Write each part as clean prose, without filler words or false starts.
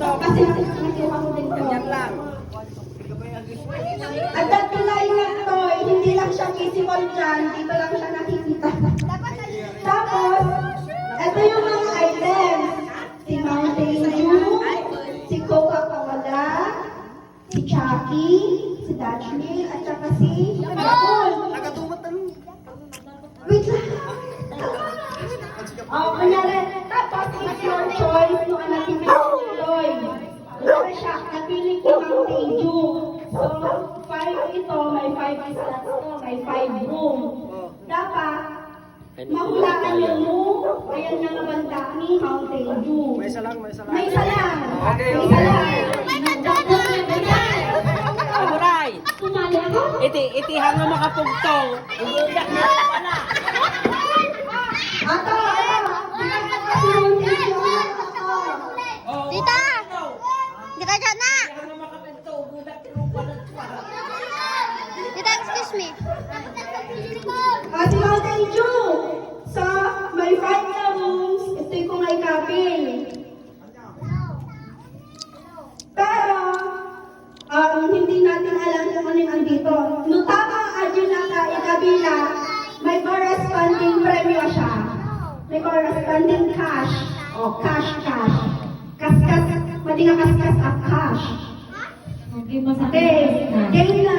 Kasi nakikiwa ko din to. Yan lang. At that tulay na to, hindi lang siya visible dyan, dito lang siya nakikita. Tapos, ito yung mga items. Si Mountain Dew, si Coca-Cola, si Chucky, si Dutch Mill, at saka si Apple. Nagatumot na. Wait lang. Kunyari, tapos it's your choice nung natin pinatuloy. Kunyari siya, napili ko Mountain Dew. So, 5 ito, may 5 slots to, may 5 room. Dapat, mahulaan yung room, ayan na naman dami, Mountain Dew. May isa lang, may isa lang. May isa lang. Okay, May isa lang. Samurai! Sumali ako? Itihang na makapugtong. Iyak na pala. Ato, si Mountain Dew. Tita! Hindi ka dyan na! Tita, excuse me. Si Mountain Dew. So, may 5 na rooms, ito yung kung ay kapil. Pero, hindi natin alam kung ano yung andito. Nung tama ang adyo na ikabila, may corresponding premyo siya. May corresponding cash. O, cash. Kaskas, pwede nga kaskas at cash. Okay, game na.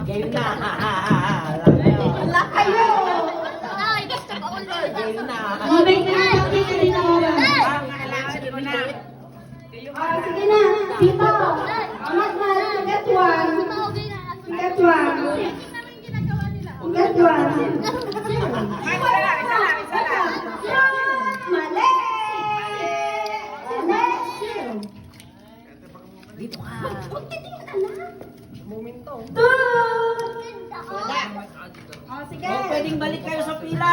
Game na. Wala kayo. Game na. Moment na natin sa dinawaran. Sige na, dito. Amat na, get one. Get one. Get one. Mali! Dito ka. Momento. Two! Wala. Sige. Pwedeng balik kayo sa pila.